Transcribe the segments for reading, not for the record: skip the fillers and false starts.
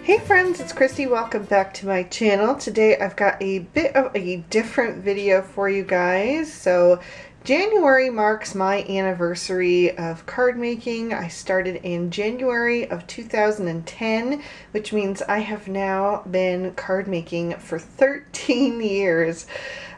Hey friends, it's Christy. Welcome back to my channel. Today I've got a bit of a different video for you guys. So January marks my anniversary of card making. I started in January of 2010, which means I have now been card making for 13 years.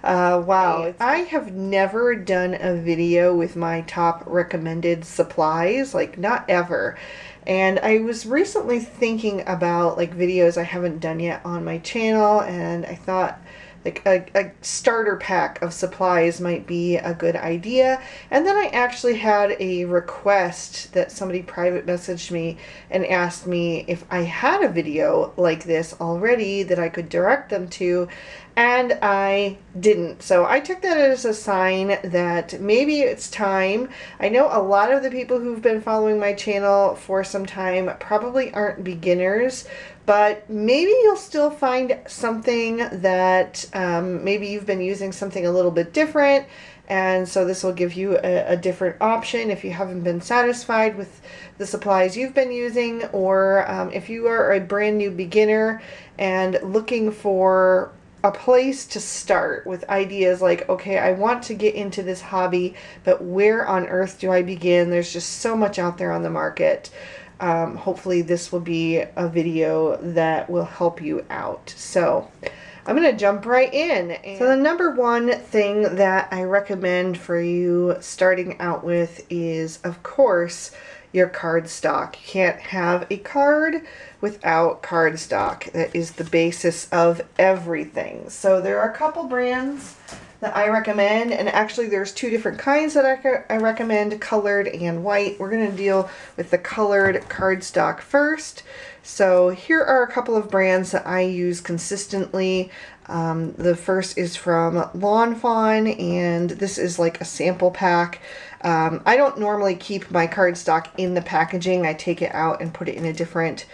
Wow. I have never done a video with my top recommended supplies, like not ever. And I was recently thinking about like videos I haven't done yet on my channel, and I thought like a starter pack of supplies might be a good idea. And then I actually had a request that somebody private messaged me and asked me if I had a video like this already that I could direct them to, and I didn't. So I took that as a sign that maybe it's time. I know a lot of the people who've been following my channel for some time probably aren't beginners, but maybe you'll still find something that maybe you've been using something a little bit different, and so this will give you a different option if you haven't been satisfied with the supplies you've been using, or if you are a brand new beginner and looking for a place to start with ideas like, okay, I want to get into this hobby, but where on earth do I begin? There's just so much out there on the market. Hopefully this will be a video that will help you out. So I'm going to jump right in. So the number one thing that I recommend for you starting out with is, of course, your cardstock. You can't have a card without cardstock. That is the basis of everything. So there are a couple brands that I recommend, and actually there's two different kinds that I recommend, colored and white. We're going to deal with the colored cardstock first. So here are a couple of brands that I use consistently. The first is from Lawn Fawn, and this is like a sample pack. I don't normally keep my cardstock in the packaging. I take it out and put it in a different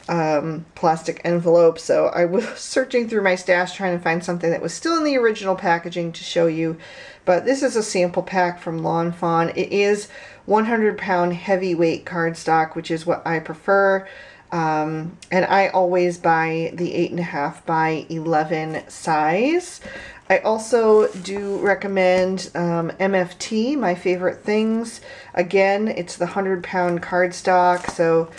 plastic envelope. So I was searching through my stash trying to find something that was still in the original packaging to show you. But this is a sample pack from Lawn Fawn. It is 100-pound heavyweight cardstock, which is what I prefer. And I always buy the 8.5 by 11 size. I also do recommend MFT, My Favorite Things. Again, it's the 100-pound cardstock, so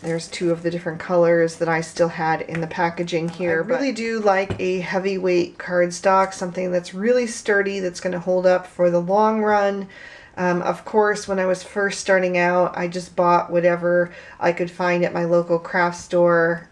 there's two of the different colors that I still had in the packaging here. I really do like a heavyweight cardstock, something that's really sturdy, that's going to hold up for the long run. Of course, when I was first starting out, I just bought whatever I could find at my local craft store.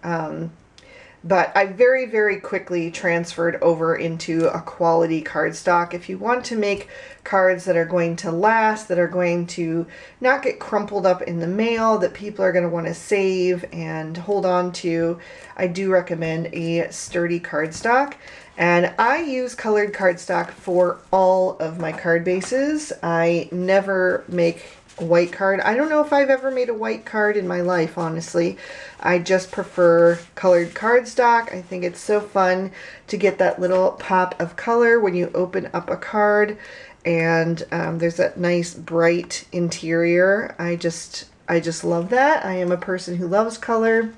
But I very, very quickly transferred over into a quality cardstock. If you want to make cards that are going to last, that are going to not get crumpled up in the mail, that people are going to want to save and hold on to, I do recommend a sturdy cardstock. And I use colored cardstock for all of my card bases. I never make a white card. I don't know if I've ever made a white card in my life, honestly. I just prefer colored cardstock. I think it's so fun to get that little pop of color when you open up a card, and there's that nice bright interior. I just love that. I am a person who loves color.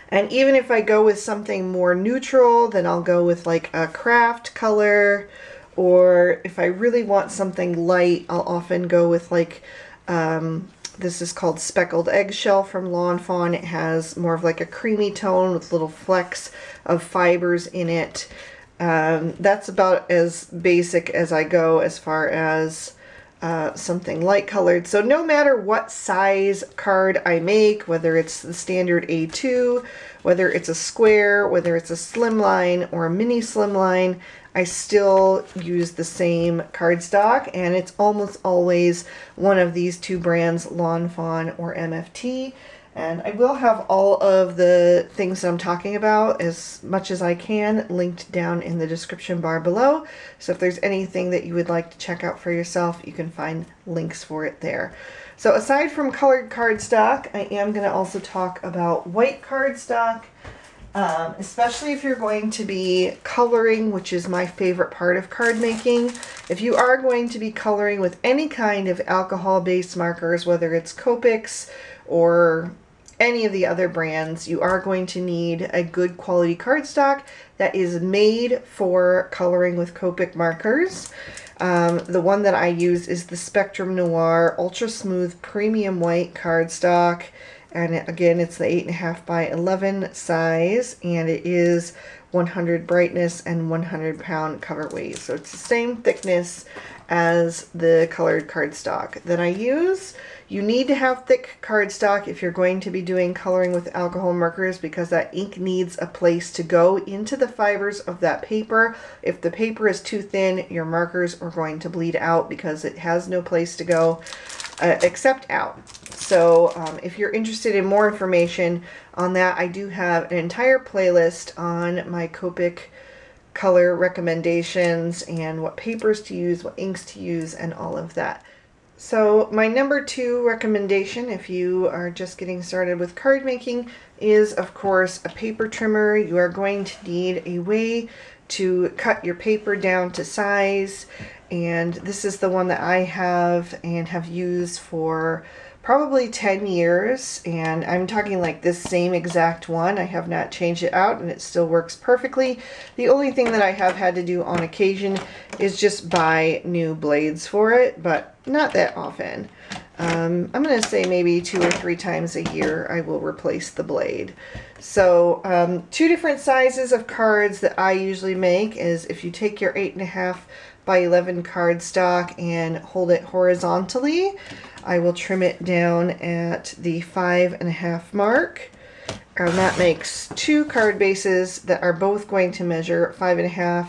And even if I go with something more neutral, then I'll go with like a craft color, or if I really want something light, I'll often go with like, this is called Speckled Eggshell from Lawn Fawn. It has more of like a creamy tone with little flecks of fibers in it. That's about as basic as I go as far as something light colored. So no matter what size card I make, whether it's the standard A2, whether it's a square, whether it's a slimline or a mini slimline, I still use the same cardstock, and it's almost always one of these two brands, Lawn Fawn or MFT. And I will have all of the things that I'm talking about, as much as I can, linked down in the description bar below. So if there's anything that you would like to check out for yourself, you can find links for it there. So aside from colored cardstock, I am going to also talk about white cardstock, especially if you're going to be coloring, which is my favorite part of card making. If you are going to be coloring with any kind of alcohol-based markers, whether it's Copics or any of the other brands, you are going to need a good quality cardstock that is made for coloring with Copic markers. The one that I use is the Spectrum Noir Ultra Smooth Premium White cardstock. And again, it's the 8.5 by 11 size, and it is 100 brightness and 100 pound cover weight. So it's the same thickness as the colored cardstock that I use. You need to have thick cardstock if you're going to be doing coloring with alcohol markers, because that ink needs a place to go into the fibers of that paper. If the paper is too thin, your markers are going to bleed out because it has no place to go except out. So if you're interested in more information on that, I do have an entire playlist on my Copic color recommendations and what papers to use, what inks to use, and all of that. So my number 2 recommendation, if you are just getting started with card making, is of course a paper trimmer. You are going to need a way to cut your paper down to size, and this is the one that I have and have used for probably 10 years, and I'm talking like this same exact one. I have not changed it out and it still works perfectly. The only thing that I have had to do on occasion is just buy new blades for it, but not that often. I'm going to say maybe 2 or 3 times a year I will replace the blade. So 2 different sizes of cards that I usually make is if you take your 8.5 by 11 cardstock and hold it horizontally, I will trim it down at the 5.5 mark. And that makes 2 card bases that are both going to measure 5.5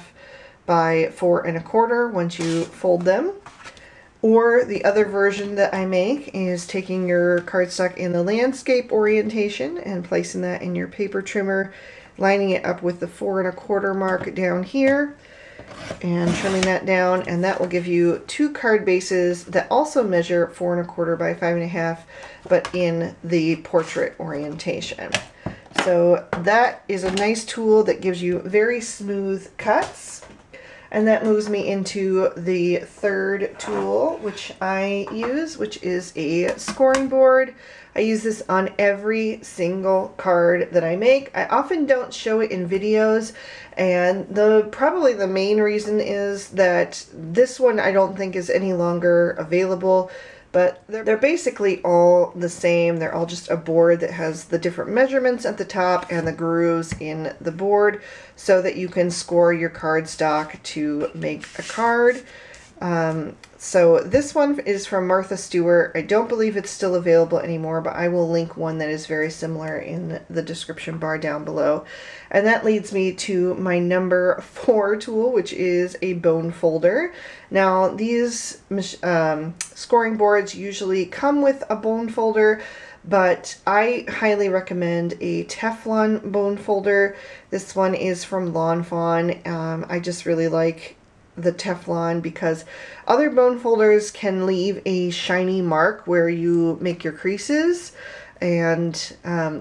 by 4.25 once you fold them. Or the other version that I make is taking your cardstock in the landscape orientation and placing that in your paper trimmer, lining it up with the 4.25 mark down here, and trimming that down, and that will give you 2 card bases that also measure 4.25 by 5.5, but in the portrait orientation. So that is a nice tool that gives you very smooth cuts. And that moves me into the third tool, which I use, which is a scoring board. I use this on every single card that I make. I often don't show it in videos, and probably the main reason is that this one I don't think is any longer available, but they're basically all the same. They're all just a board that has the different measurements at the top and the grooves in the board so that you can score your cardstock to make a card. So this one is from Martha Stewart. I don't believe it's still available anymore, but I will link one that is very similar in the description bar down below. And that leads me to my number 4 tool, which is a bone folder. Now these scoring boards usually come with a bone folder, but I highly recommend a Teflon bone folder. This one is from Lawn Fawn. I just really like the Teflon because other bone folders can leave a shiny mark where you make your creases, and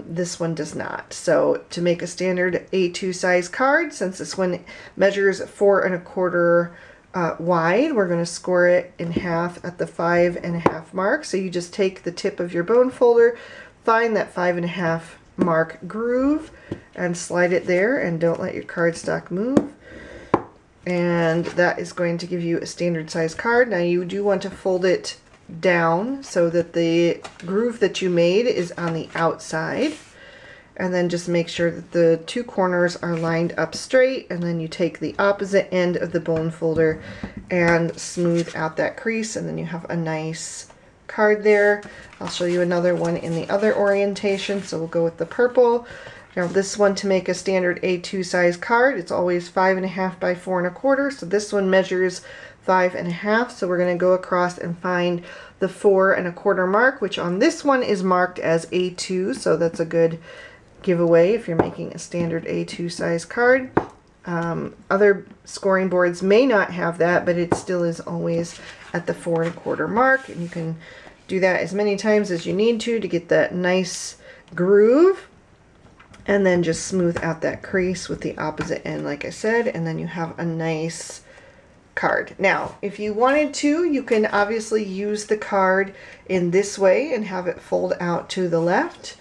this one does not. So to make a standard A2 size card, since this one measures 4.25 wide, we're going to score it in half at the 5.5 mark. So you just take the tip of your bone folder, find that 5.5 mark groove, and slide it there, and don't let your cardstock move. And that is going to give you a standard size card. Now you do want to fold it down so that the groove that you made is on the outside, and then just make sure that the 2 corners are lined up straight, and then you take the opposite end of the bone folder and smooth out that crease, and then you have a nice card there. I'll show you another one in the other orientation, so we'll go with the purple. Now this one, to make a standard A2 size card, it's always 5.5 by 4.25, so this one measures 5.5, so we're going to go across and find the 4.25 mark, which on this one is marked as A2, so that's a good giveaway if you're making a standard A2 size card. Other scoring boards may not have that, but it still is always at the 4.25 mark, and you can do that as many times as you need to get that nice groove. And then just smooth out that crease with the opposite end, like I said, and then you have a nice card. Now, if you wanted to, you can obviously use the card in this way and have it fold out to the left.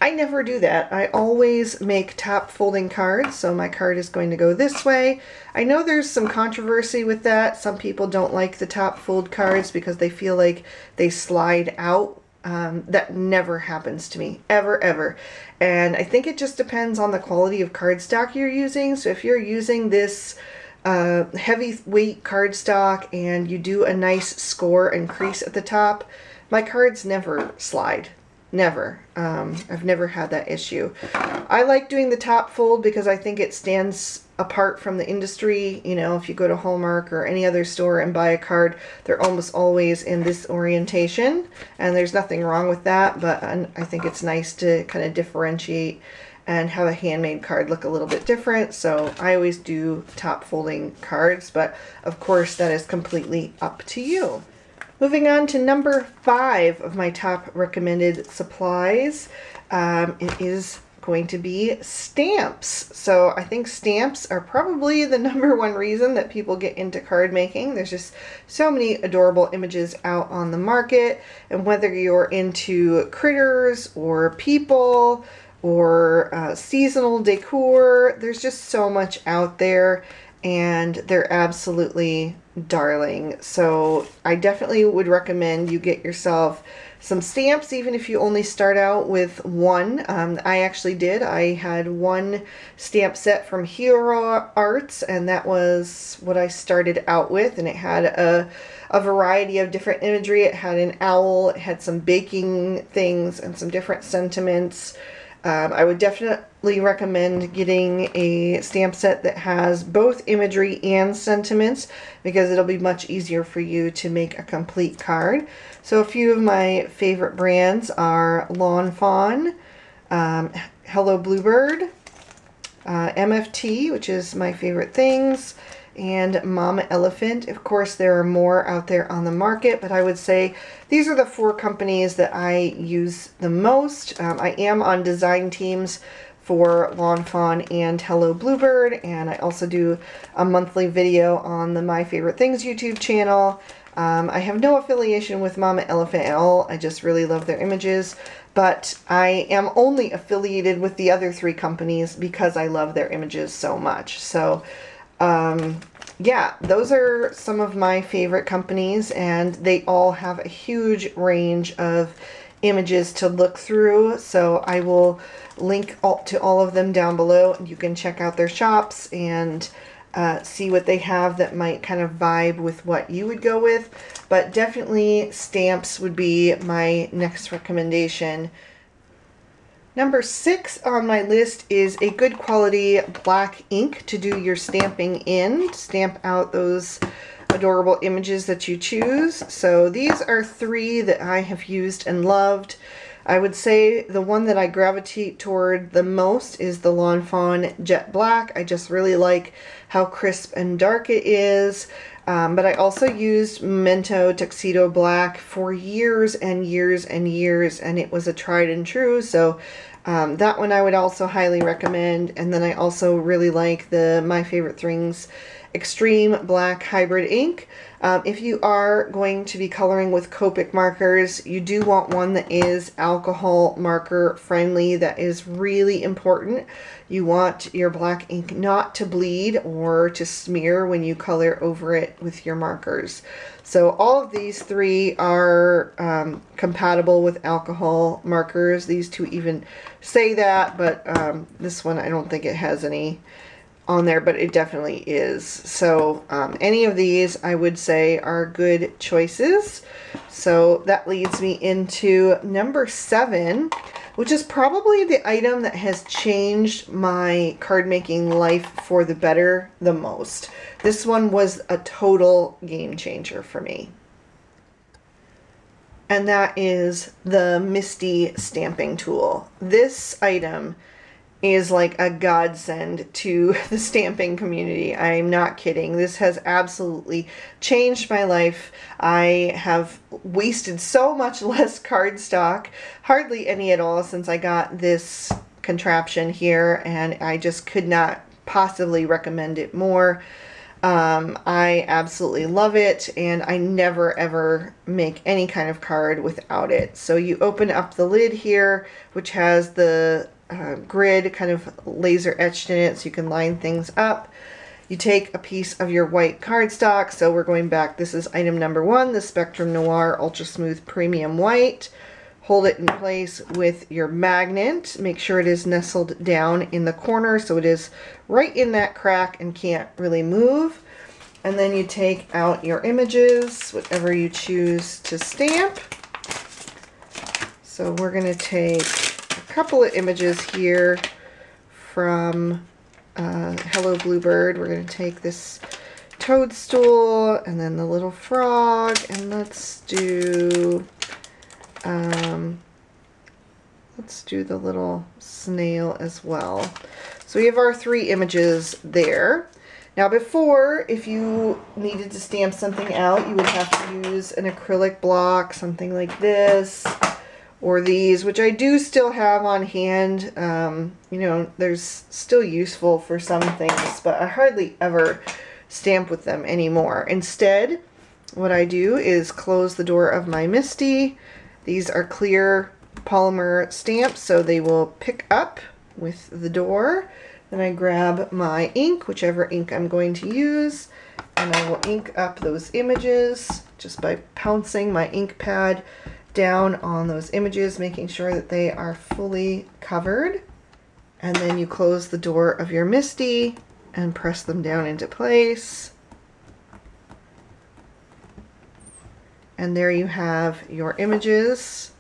I never do that. I always make top folding cards, so my card is going to go this way. I know there's some controversy with that. Some people don't like the top fold cards because they feel like they slide out. That never happens to me, ever, ever. And I think it just depends on the quality of cardstock you're using. So if you're using this heavyweight cardstock and you do a nice score and crease at the top, my cards never slide. Never. I've never had that issue. I like doing the top fold because I think it stands apart from the industry. You know, if you go to Hallmark or any other store and buy a card, they're almost always in this orientation, and there's nothing wrong with that, but I think it's nice to kind of differentiate and have a handmade card look a little bit different. So I always do top folding cards, but of course that is completely up to you. Moving on to number 5 of my top recommended supplies, it is going to be stamps. So I think stamps are probably the #1 reason that people get into card making. There's just so many adorable images out on the market, and whether you're into critters or people or seasonal decor, there's just so much out there, and they're absolutely darling. So I definitely would recommend you get yourself some stamps, even if you only start out with one. I actually did. I had one stamp set from Hero Arts, and that was what I started out with, and it had a variety of different imagery. It had an owl, it had some baking things, and some different sentiments. I would definitely recommend getting a stamp set that has both imagery and sentiments, because it'll be much easier for you to make a complete card. So a few of my favorite brands are Lawn Fawn, Hello Bluebird, MFT, which is my favorite things, and Mama Elephant. Of course, there are more out there on the market, but I would say these are the 4 companies that I use the most. I am on design teams for Lawn Fawn and Hello Bluebird, and I also do a monthly video on the My Favorite Things YouTube channel. I have no affiliation with Mama Elephant at all. I just really love their images, but I am only affiliated with the other 3 companies because I love their images so much. So yeah, those are some of my favorite companies, and they all have a huge range of images to look through. So I will link to all of them down below, and you can check out their shops and see what they have that might kind of vibe with what you would go with. But definitely stamps would be my next recommendation. Number 6 on my list is a good quality black ink to do your stamping in. Stamp out those adorable images that you choose. So these are 3 that I have used and loved. I would say the one that I gravitate toward the most is the Lawn Fawn Jet Black. I just really like how crisp and dark it is. But I also used Memento Tuxedo Black for years and years and years, and it was a tried and true. So that one I would also highly recommend. And then I also really like the My Favorite Things Extreme Black Hybrid ink. If you are going to be coloring with Copic markers, you do want one that is alcohol marker friendly. That is really important. You want your black ink not to bleed or to smear when you color over it with your markers. So all of these 3 are compatible with alcohol markers. These 2 even say that, but this one I don't think it has any on there, but it definitely is. So any of these I would say are good choices. So that leads me into number 7, which is probably the item that has changed my card making life for the better the most. This one was a total game changer for me. And that is the Misti stamping tool. This item is like a godsend to the stamping community. I'm not kidding. This has absolutely changed my life. I have wasted so much less cardstock, hardly any at all, since I got this contraption here, and I just could not possibly recommend it more. I absolutely love it, and I never ever make any kind of card without it. So you open up the lid here, which has the grid kind of laser etched in it so you can line things up. You take a piece of your white cardstock, so we're going back, this is item number 1, the Spectrum Noir Ultra Smooth Premium White. Hold it in place with your magnet. Make sure it is nestled down in the corner so it is right in that crack and can't really move. And then you take out your images, whatever you choose to stamp. So we're going to take a couple of images here from Hello Bluebird. We're going to take this toadstool and then the little frog, and let's do the little snail as well. So we have our 3 images there. Now before, if you needed to stamp something out, you would have to use an acrylic block, something like this, or these, which I do still have on hand. You know, there's still useful for some things, but I hardly ever stamp with them anymore. Instead, what I do is close the door of my Misti. These are clear polymer stamps, so they will pick up with the door. Then I grab my ink, whichever ink I'm going to use, and I will ink up those images just by pouncing my ink pad down on those images, making sure that they are fully covered. And then you close the door of your Misti and press them down into place. And there you have your images.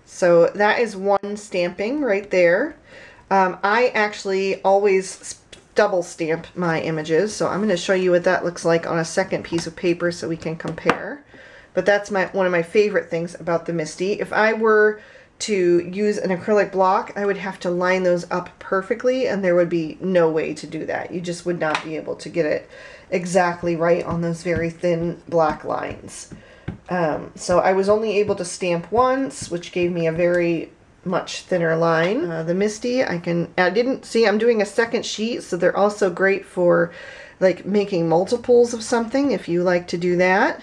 So that is one stamping right there. I actually always double stamp my images, so I'm going to show you what that looks like on a second piece of paper so we can compare. But that's one of my favorite things about the Misti. If I were to use an acrylic block, I would have to line those up perfectly, and there would be no way to do that. You just would not be able to get it exactly right on those very thin black lines. So I was only able to stamp once, which gave me a very much thinner line. The Misti, I didn't see, I'm doing a second sheet, so they're also great for like making multiples of something if you like to do that.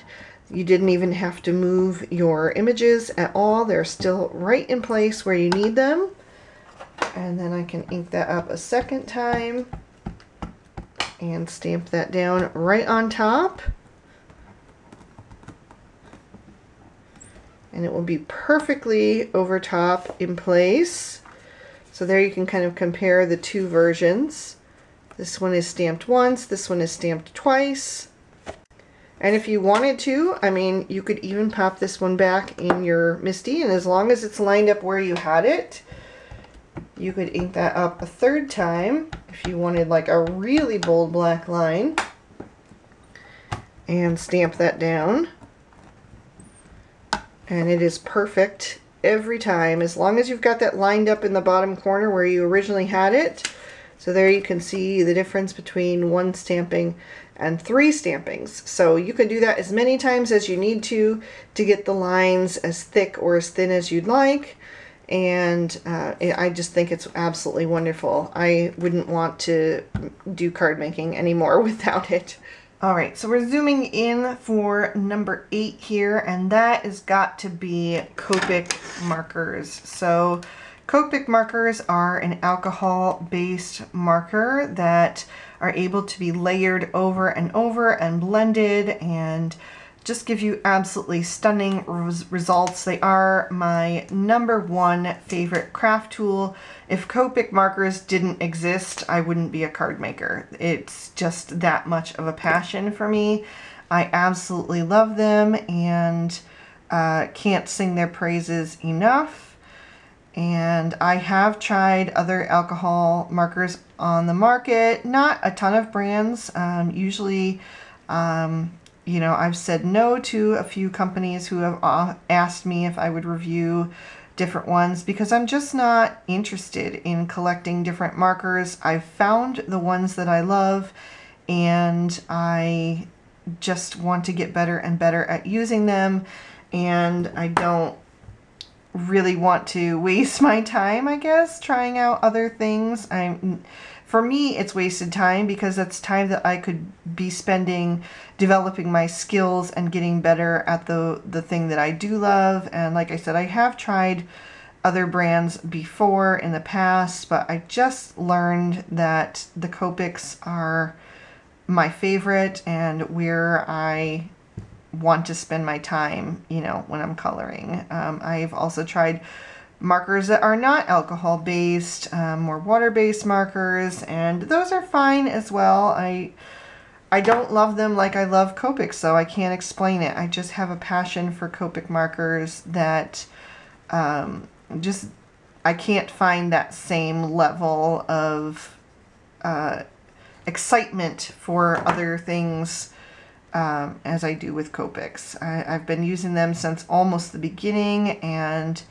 You didn't even have to move your images at all. They're still right in place where you need them. And then I can ink that up a second time and stamp that down right on top. And it will be perfectly over top in place. So there you can kind of compare the two versions. This one is stamped once, this one is stamped twice. And if you wanted to, I mean, you could even pop this one back in your Misti, and as long as it's lined up where you had it, you could ink that up a third time if you wanted like a really bold black line, and stamp that down. And it is perfect every time, as long as you've got that lined up in the bottom corner where you originally had it. So there you can see the difference between one stamping and 3 stampings. So you can do that as many times as you need to get the lines as thick or as thin as you'd like. And I just think it's absolutely wonderful. I wouldn't want to do card making anymore without it. Alright, so we're zooming in for number 8 here, and that has got to be Copic Markers. So Copic markers are an alcohol-based marker that are able to be layered over and blended and just give you absolutely stunning results. They are my #1 favorite craft tool. If Copic markers didn't exist, I wouldn't be a card maker. It's just that much of a passion for me. I absolutely love them and can't sing their praises enough. And I have tried other alcohol markers on the market, not a ton of brands. Usually, you know, I've said no to a few companies who have asked me if I would review different ones because I'm just not interested in collecting different markers. I've found the ones that I love, and I just want to get better and better at using them, and I don't really want to waste my time, I guess, trying out other things. I'm for me, it's wasted time because that's time that I could be spending developing my skills and getting better at the thing that I do love. And like I said, I have tried other brands before in the past, but I just learned that the Copics are my favorite and where I want to spend my time, you know, when I'm coloring. I've also tried markers that are not alcohol based, more water based markers, and those are fine as well. I don't love them like I love Copics, so I can't explain it. I just have a passion for Copic markers that I can't find that same level of excitement for other things as I do with Copics. I've been using them since almost the beginning, and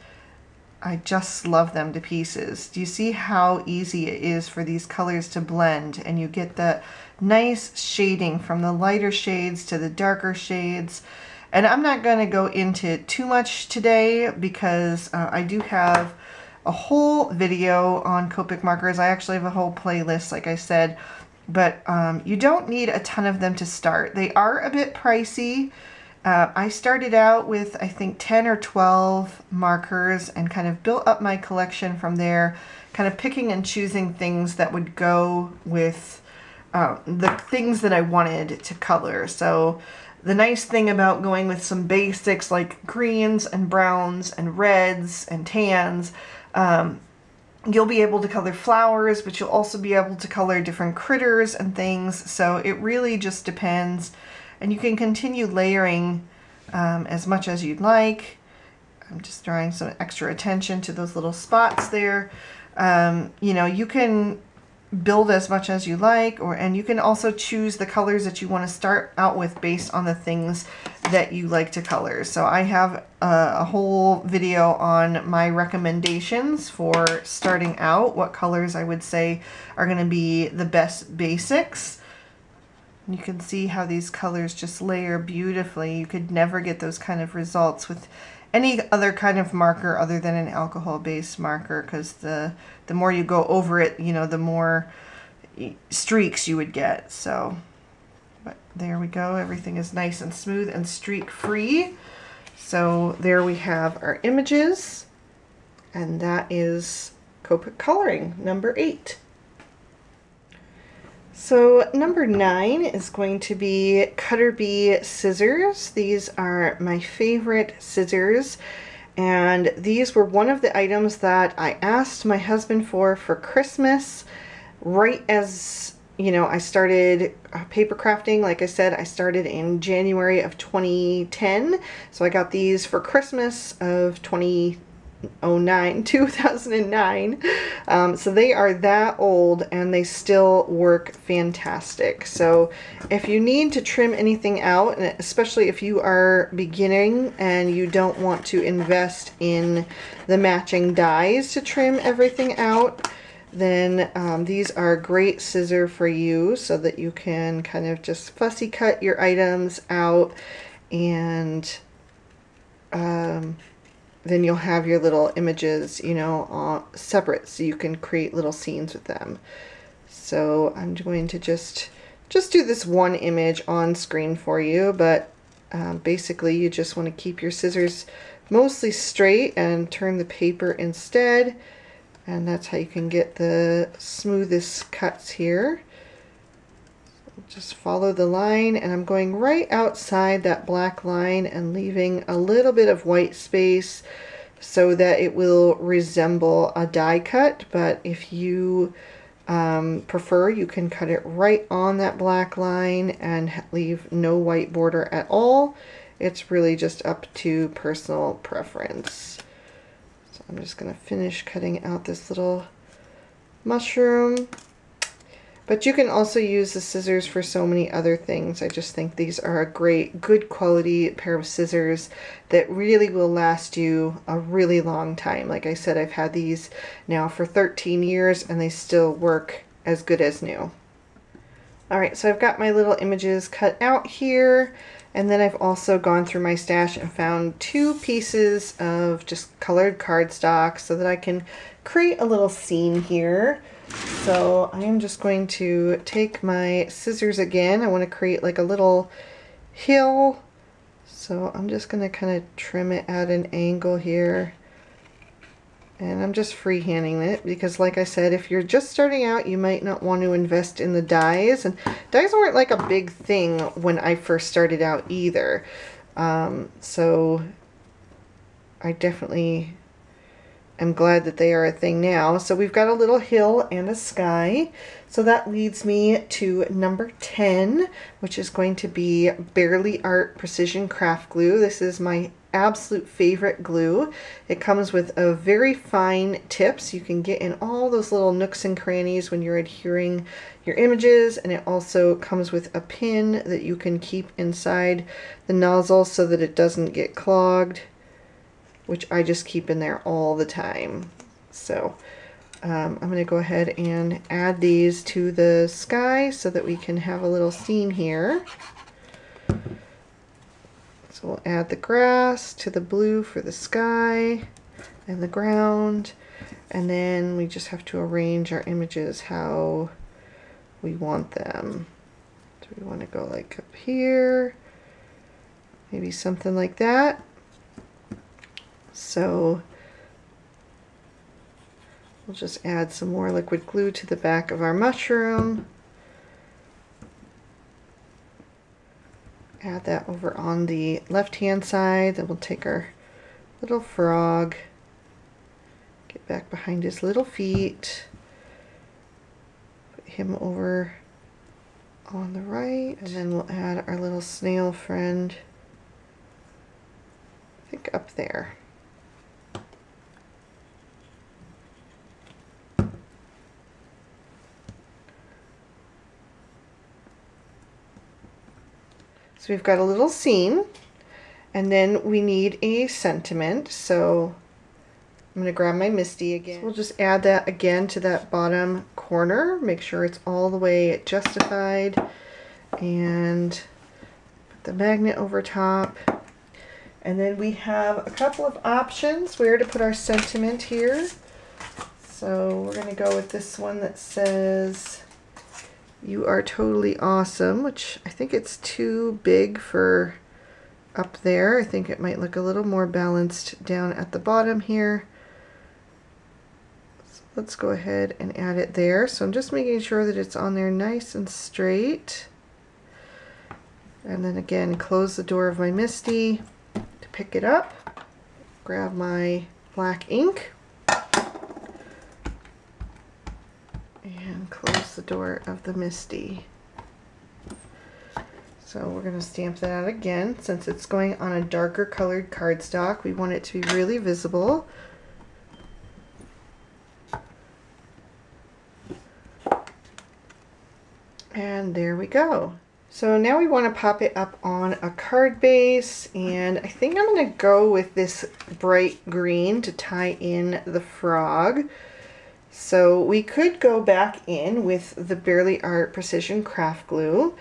I just love them to pieces. Do you see how easy it is for these colors to blend, and you get the nice shading from the lighter shades to the darker shades? And I'm not going to go into too much today because I do have a whole video on Copic markers. I actually have a whole playlist, like I said, but you don't need a ton of them to start. They are a bit pricey. I started out with, I think, 10 or 12 markers and kind of built up my collection from there, kind of picking and choosing things that would go with the things that I wanted to color. So the nice thing about going with some basics like greens and browns and reds and tans, you'll be able to color flowers, but you'll also be able to color different critters and things. So it really just depends. And you can continue layering as much as you'd like. I'm just drawing some extra attention to those little spots there. You know, you can build as much as you like, and you can also choose the colors that you want to start out with based on the things that you like to color. So I have a whole video on my recommendations for starting out, what colors I would say are going to be the best basics. You can see how these colors just layer beautifully. You could never get those kind of results with any other kind of marker other than an alcohol-based marker, because the more you go over it, you know, the more streaks you would get. So, but there we go. Everything is nice and smooth and streak-free. So there we have our images, and that is Copic coloring number 8. So number 9 is going to be Cutterby Scissors. These are my favorite scissors, and these were one of the items that I asked my husband for Christmas, right as, you know, I started paper crafting. Like I said, I started in January of 2010, so I got these for Christmas of 2009. So they are that old and they still work fantastic. So if you need to trim anything out, and especially if you are beginning and you don't want to invest in the matching dies to trim everything out, then these are a great scissor for you, so that you can kind of just fussy cut your items out, and then you'll have your little images, you know, separate, so you can create little scenes with them. So I'm going to just do this one image on screen for you, but basically you just want to keep your scissors mostly straight and turn the paper instead, and that's how you can get the smoothest cuts here. Just follow the line, and I'm going right outside that black line and leaving a little bit of white space so that it will resemble a die cut. But if you prefer, you can cut it right on that black line and leave no white border at all. It's really just up to personal preference. So I'm just going to finish cutting out this little mushroom. But you can also use the scissors for so many other things. I just think these are a great, good quality pair of scissors that really will last you a really long time. Like I said, I've had these now for 13 years and they still work as good as new. Alright, so I've got my little images cut out here, and then I've also gone through my stash and found 2 pieces of just colored cardstock so that I can create a little scene here. So I am just going to take my scissors again. I want to create like a little hill. So I'm just going to kind of trim it at an angle here. And I'm just freehanding it because, like I said, if you're just starting out, you might not want to invest in the dies. And dies weren't like a big thing when I first started out either. So I definitely am glad that they are a thing now. So we've got a little hill and a sky. So that leads me to number 10, which is going to be Barely Art Precision Craft Glue. This is my absolute favorite glue. It comes with a very fine tip, so you can get in all those little nooks and crannies when you're adhering your images, and it also comes with a pin that you can keep inside the nozzle so that it doesn't get clogged, which I just keep in there all the time. So I'm going to go ahead and add these to the sky so that we can have a little scene here. So we'll add the grass to the blue for the sky and the ground, and then we just have to arrange our images how we want them. Do we want to go like up here? Maybe something like that. So we'll just add some more liquid glue to the back of our mushroom. Add that over on the left-hand side. Then we'll take our little frog, get back behind his little feet, put him over on the right, and then we'll add our little snail friend, I think up there. So we've got a little scene, and then we need a sentiment. So I'm going to grab my Misti again. So we'll just add that again to that bottom corner. Make sure it's all the way justified, and put the magnet over top. And then we have a couple of options where to put our sentiment here. So we're going to go with this one that says, "You are totally awesome," which I think it's too big for up there. I think it might look a little more balanced down at the bottom here. So let's go ahead and add it there. So I'm just making sure that it's on there nice and straight. And then again, close the door of my Misti to pick it up. Grab my black ink. And close the door of the Misti. So we're going to stamp that out again. Since it's going on a darker colored cardstock, we want it to be really visible. And there we go. So now we want to pop it up on a card base, and I think I'm going to go with this bright green to tie in the frog. So we could go back in with the Barely Art Precision Craft Glue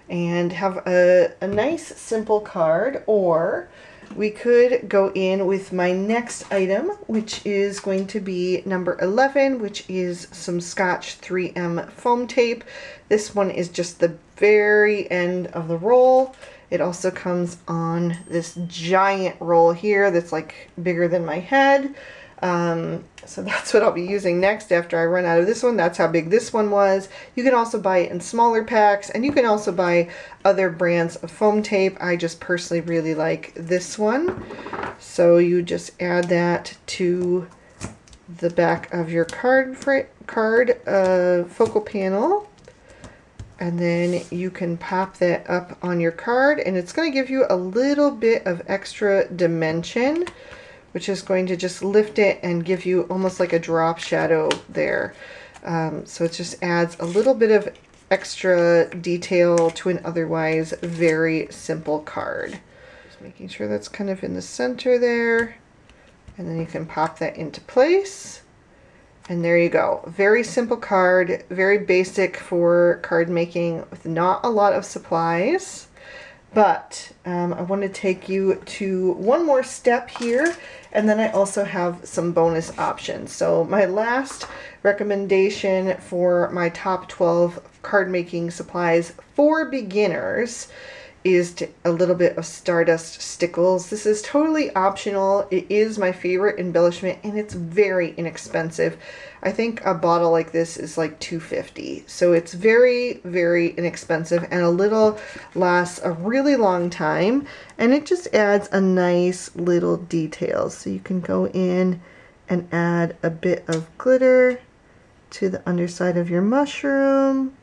and have a nice simple card, or we could go in with my next item, which is going to be number 11, which is some Scotch 3M foam tape. This one is just the very end of the roll. It also comes on this giant roll here that's like bigger than my head. So that's what I'll be using next after I run out of this one. That's how big this one was. You can also buy it in smaller packs, and you can also buy other brands of foam tape. I just personally really like this one. So you just add that to the back of your card focal panel, and then you can pop that up on your card, and it's going to give you a little bit of extra dimension, which is going to just lift it and give you almost like a drop shadow there. So it just adds a little bit of extra detail to an otherwise very simple card. Just making sure that's kind of in the center there, and then you can pop that into place. And there you go. Very simple card, very basic for card making with not a lot of supplies. But I want to take you to one more step here, and then I also have some bonus options. So my last recommendation for my top 12 card making supplies for beginners is a little bit of Stardust Stickles. This is totally optional. It is my favorite embellishment, and it's very inexpensive. I think a bottle like this is like $2.50. So it's very, very inexpensive, and a little lasts a really long time, and it just adds a nice little detail. So you can go in and add a bit of glitter to the underside of your mushroom.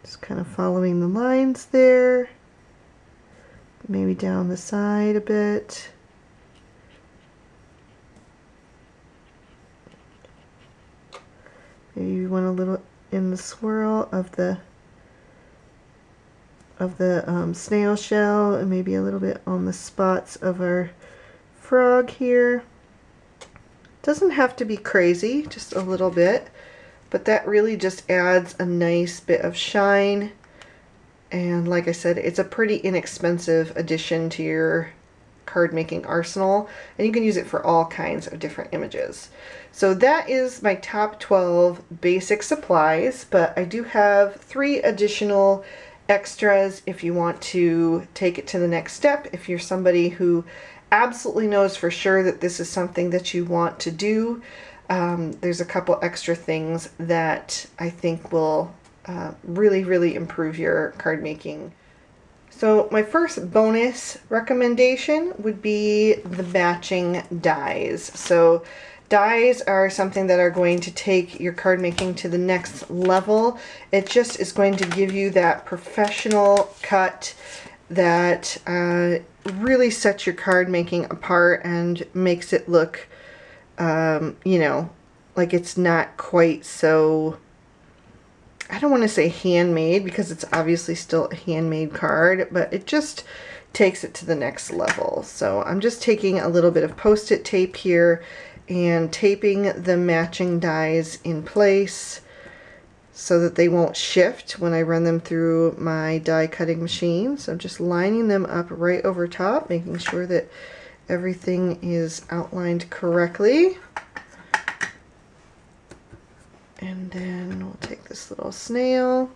Just kind of following the lines there. Maybe down the side a bit. Maybe you want a little in the swirl of the snail shell, and maybe a little bit on the spots of our frog here. Doesn't have to be crazy, just a little bit. But that really just adds a nice bit of shine, and like I said, it's a pretty inexpensive addition to your card making arsenal, and you can use it for all kinds of different images. So that is my top 12 basic supplies, but I do have 3 additional extras if you want to take it to the next step. If you're somebody who absolutely knows for sure that this is something that you want to do, there's a couple extra things that I think will really, really improve your card making. So my first bonus recommendation would be the matching dies. So dies are something that are going to take your card making to the next level. It just is going to give you that professional cut that really sets your card making apart and makes it look you know, like it's not quite so, I don't want to say handmade, because it's obviously still a handmade card, but it just takes it to the next level. So I'm just taking a little bit of Post-it tape here and taping the matching dies in place so that they won't shift when I run them through my die cutting machine. So I'm just lining them up right over top, making sure that everything is outlined correctly. And then we'll take this little snail.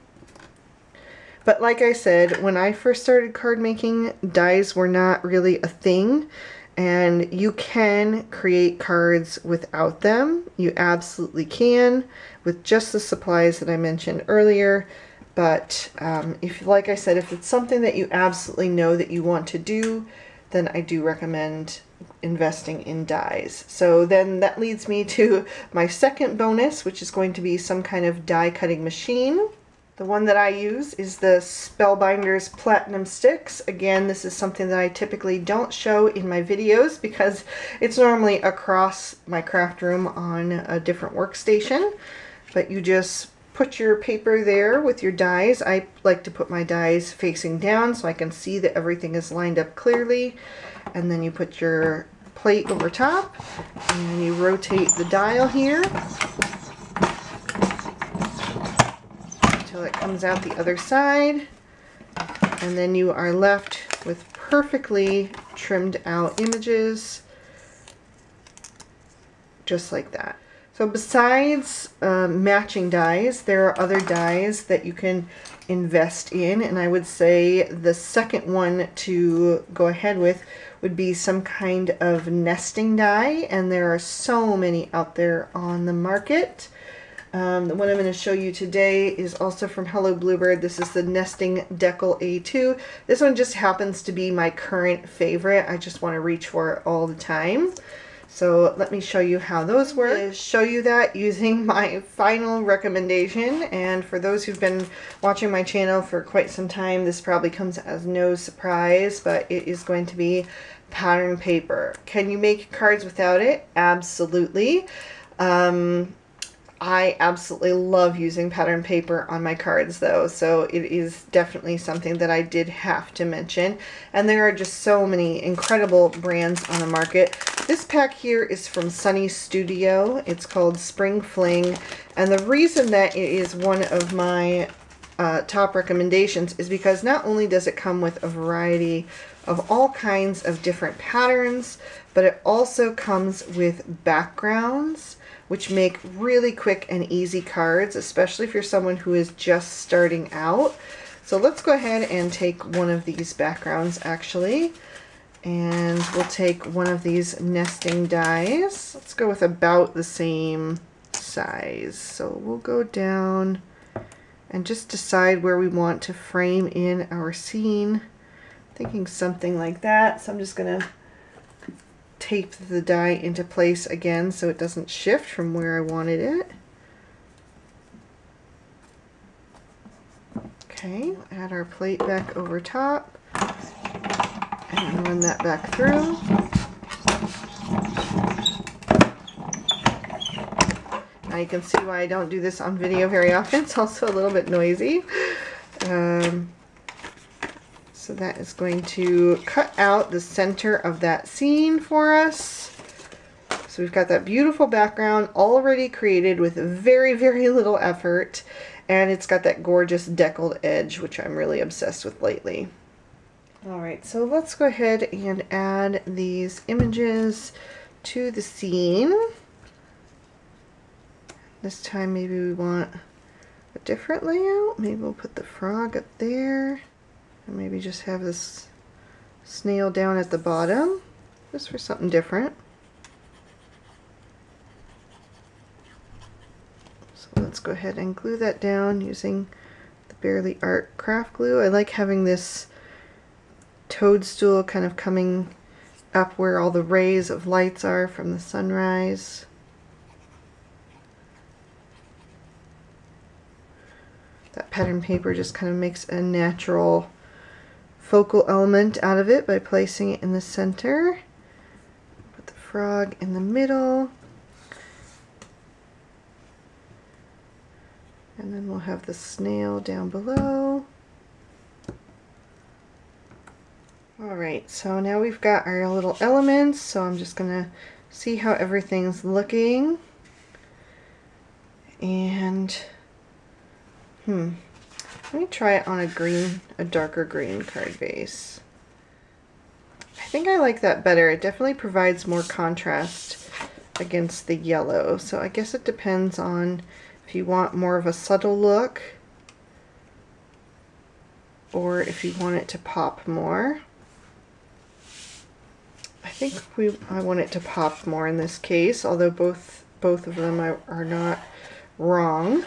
But like I said, when I first started card making, dies were not really a thing, and you can create cards without them. You absolutely can, with just the supplies that I mentioned earlier. But if, like I said, if it's something that you absolutely know that you want to do, then I do recommend investing in dies. So then that leads me to my second bonus, which is going to be some kind of die cutting machine. The one that I use is the Spellbinders Platinum Sticks. Again, this is something that I typically don't show in my videos because it's normally across my craft room on a different workstation. But you just put your paper there with your dies. I like to put my dies facing down so I can see that everything is lined up clearly. And then you put your plate over top and you rotate the dial here until it comes out the other side. And then you are left with perfectly trimmed out images just like that. So besides matching dies, there are other dies that you can invest in, and I would say the second one to go ahead with would be some kind of nesting die, and there are so many out there on the market. The one I'm going to show you today is also from Hello Bluebird. This is the Nesting Decal A2. This one just happens to be my current favorite. I just want to reach for it all the time. So let me show you how those work. Show you that using my final recommendation, and for those who've been watching my channel for quite some time, this probably comes as no surprise, but it is going to be pattern paper. Can you make cards without it? Absolutely. I absolutely love using pattern paper on my cards though, so it is definitely something that I did have to mention. And there are just so many incredible brands on the market. This pack here is from Sunny Studio. It's called Spring Fling, and the reason that it is one of my top recommendations is because not only does it come with a variety of all kinds of different patterns, but it also comes with backgrounds, which make really quick and easy cards, especially if you're someone who is just starting out. So let's go ahead and take one of these backgrounds actually, and we'll take one of these nesting dies. Let's go with about the same size. So we'll go down and just decide where we want to frame in our scene. Thinking something like that. So I'm just going to tape the die into place again so it doesn't shift from where I wanted it. Okay, add our plate back over top and run that back through. Now you can see why I don't do this on video very often. It's also a little bit noisy. So that is going to cut out the center of that scene for us. So we've got that beautiful background already created with very, very little effort. And it's got that gorgeous deckled edge, which I'm really obsessed with lately. Alright, so let's go ahead and add these images to the scene. This time maybe we want a different layout. Maybe we'll put the frog up there. And maybe just have this snail down at the bottom, just for something different. Let's go ahead and glue that down using the Barely Art craft glue. I like having this toadstool kind of coming up where all the rays of lights are from the sunrise. That pattern paper just kind of makes a natural focal element out of it by placing it in the center. Put the frog in the middle. And then we'll have the snail down below. Alright, so now we've got our little elements, so I'm just going to see how everything's looking. And, let me try it on a darker green card base. I think I like that better. It definitely provides more contrast against the yellow. So I guess it depends on if you want more of a subtle look or if you want it to pop more. I think I want it to pop more in this case, although both of them are not wrong.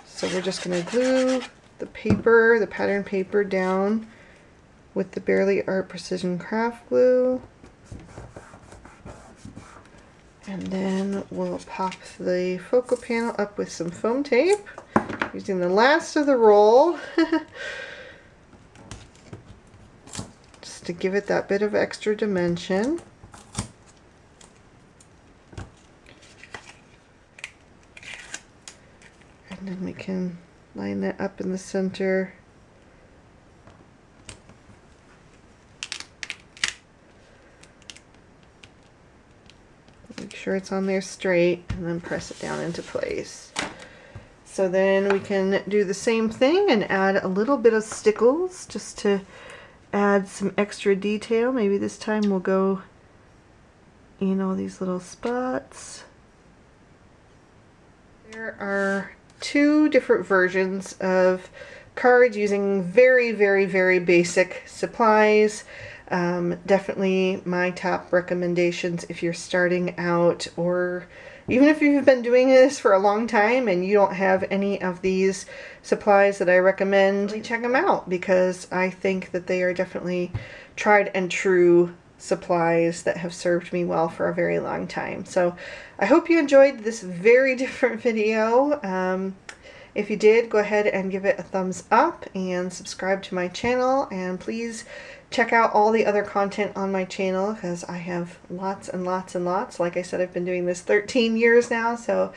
So we're just going to glue the paper, the pattern paper, down with the Barely Art Precision Craft Glue. And then we'll pop the focal panel up with some foam tape using the last of the roll just to give it that bit of extra dimension. And then we can line that up in the center. Make sure it's on there straight and then press it down into place. So then we can do the same thing and add a little bit of stickles just to add some extra detail. Maybe this time we'll go in all these little spots. There are two different versions of cards using very, very, very basic supplies. Definitely my top recommendations if you're starting out, or even if you've been doing this for a long time and you don't have any of these supplies that I recommend, check them out because I think that they are definitely tried and true supplies that have served me well for a very long time. So I hope you enjoyed this very different video. If you did, go ahead and give it a thumbs up and subscribe to my channel, and please check out all the other content on my channel because I have lots and lots and lots. Like I said, I've been doing this 13 years now, so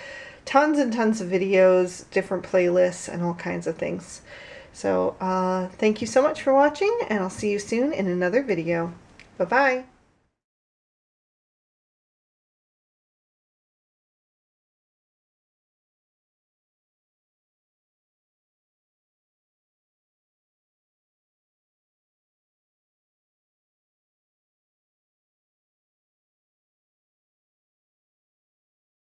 tons and tons of videos, different playlists, and all kinds of things. So thank you so much for watching, and I'll see you soon in another video. Bye-bye.